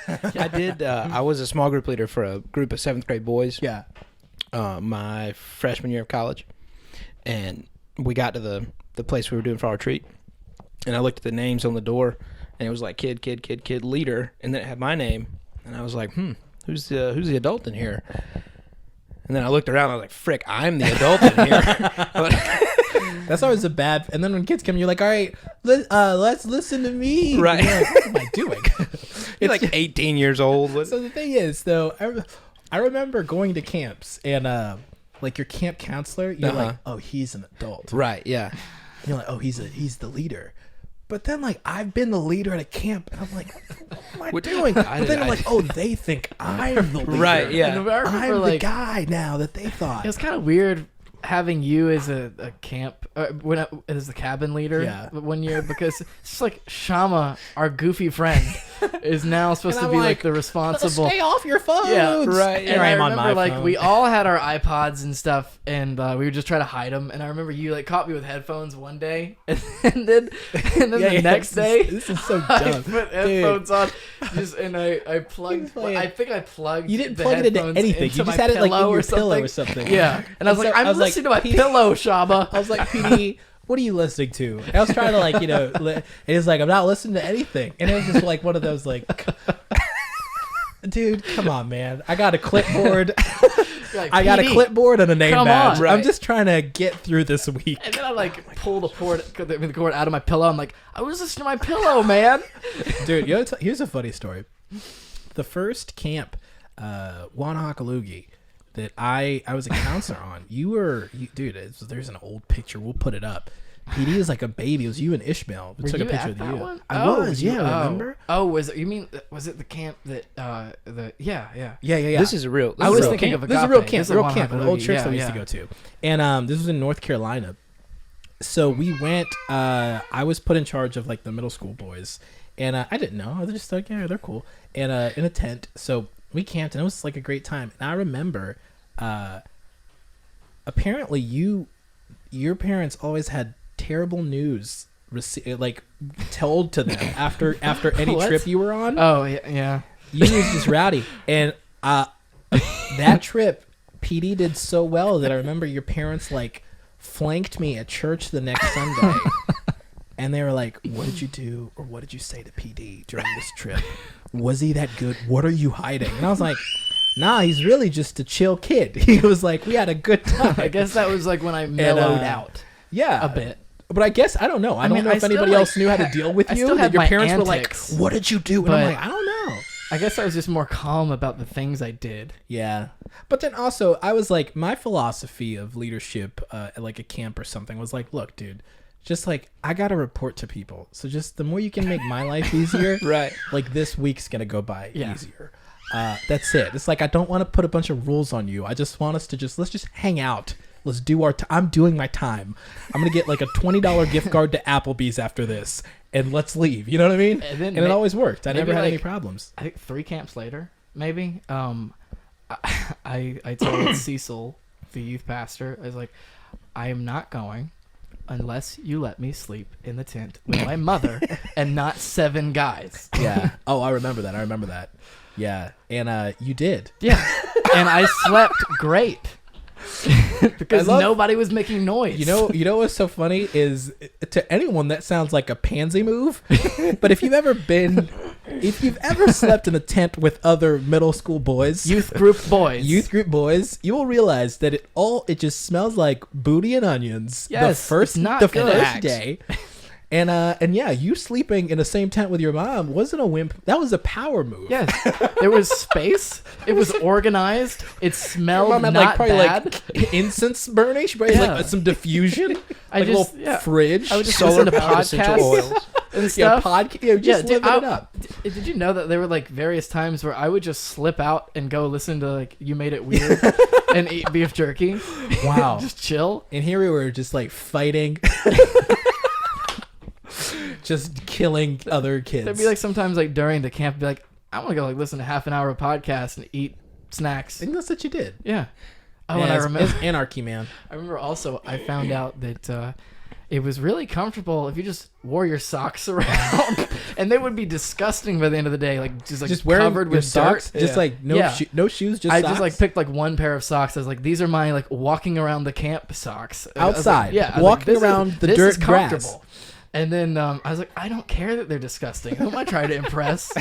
I did. I was a small group leader for a group of 7th grade boys. Yeah. My freshman year of college, and we got to the place we were doing for our retreat, and I looked at the names on the door, and it was like kid, leader, and then it had my name, and I was like, who's the adult in here? And then I looked around, and I was like, frick, I'm the adult in here. That's always a bad. And then when kids come, you're like, all right, let's listen to me. Right. You're like, what am I doing? You're like 18 years old. So the thing is, though, I remember going to camps and like your camp counselor, you're like, oh, he's an adult. Right, yeah. And you're like, oh, he's the leader. But then, like, I've been the leader at a camp, and I'm like, what am I doing? But then I'm like, oh, they think I'm the leader. Right, yeah. And I remember, I'm like, the guy now that they thought. it was kind of weird having you as a camp as the cabin leader one year, because it's just like Shama, our goofy friend, is now supposed to be like the responsible. Stay off your phones. Yeah, right. And I I'm on remember, my like, phone. we all had our iPods and stuff, and we would just try to hide them. And I remember you like caught me with headphones one day, and then the next day, this is so I dumb. put headphones on, and I plugged. I think I plugged. You didn't the plug it into headphones anything. into You just my had it like in pillow your pillow or something. Yeah, and I was And like, so I'm I was like, listening to my pillow, Shaba. I was like, PD, what are you listening to? And I was trying to, like, you know, and he's like, I'm not listening to anything. And it was just like one of those, like, dude, come on, man. I got a clipboard. Like, I got a PD. clipboard and a name Come badge. on. Right. I'm just trying to get through this week. And then I like pull the cord out of my pillow. I'm like, I was listening to my pillow, man. Dude, you know, here's a funny story. The first camp, Wanahakalugi, that I was a counselor on, dude, there's an old picture. We'll put it up. PD is like a baby. It was you and Ishmael. We Were took a you picture at of that you. one? I was, remember? Oh, was it the camp that yeah. Yeah. This is a real. I was real thinking camp. of This is a real Agape. camp. This is Real Wanahakalugi. camp. An old church that we used Yeah. to go to. And this was in North Carolina. So we went, I was put in charge of like the middle school boys. And I didn't know. I was just like, yeah, they're cool. And in a tent. So we camped and it was like a great time. And I remember apparently your parents always had terrible news like told to them after any What? trip you were on. Oh yeah. You was just rowdy. And that trip, PD did so well that I remember your parents like flanked me at church the next Sunday. And they were like, what did you do or what did you say to PD during this trip? Was he that good? What are you hiding? And I was like, nah, he's really just a chill kid. He was like, we had a good time. I guess that was like when I mellowed out Yeah. a bit. But I guess, I don't know. I don't mean, know I if still, anybody like, else knew how to deal with I you. still That had your my parents antics, were like, what did you do? And I'm but- like, I don't know. I guess I was just more calm about the things I did. Yeah. But then also, I was like, my philosophy of leadership at like a camp or something was like, look, dude, just like, I got to report to people. So just the more you can make my life easier, Right. like this week's going to go by Yeah. easier. That's it. It's like, I don't want to put a bunch of rules on you. I just want us to let's just hang out. Let's do I'm doing my time. I'm going to get like a $20 gift card to Applebee's after this and let's leave. You know what I mean? And then it always worked. I maybe never had any like- problems. I think 3 camps later, maybe. I told Cecil, the youth pastor, I was like, I am not going unless you let me sleep in the tent with my mother and not 7 guys. Yeah. Oh, I remember that. Yeah. And you did. Yeah. And I slept great. Because I love- nobody was making noise. You know what's so funny is, to anyone that sounds like a pansy move, but if you've ever slept in a tent with other middle school boys, youth group boys. you will realize that it just smells like booty and onions. Yes, the first it's not the good. first day. And yeah, you sleeping in the same tent with your mom wasn't a wimp. That was a power move. Yes, there was space. It was organized. It smelled Mom had not like probably bad. like incense burning. She probably had, Yeah. like some diffusion. I like just- a little yeah. fridge. I would just Solar listen to powered essential podcasts oils. and yeah, stuff. just dude, living it up. Did you know that there were like various times where I would just slip out and go listen to like You Made It Weird and eat beef jerky? Wow. Just chill. And here we were just like fighting. Just killing other kids. There'd be like sometimes like during the camp, I'd be like, I want to go like listen to half an hour of podcast and eat snacks. I think that's what you did. Yeah. Oh, Yeah, and I it's remember. anarchy, man. I remember also I found out that it was really comfortable if you just wore your socks around, and they would be disgusting by the end of the day, like just covered with socks, dirt. just like no shoes, just I socks? just like picked like one pair of socks. I was like, these are my like walking around the camp socks outside. Yeah, walking around the dirt grass. And then I was like, I don't care that they're disgusting. Who am I trying to impress?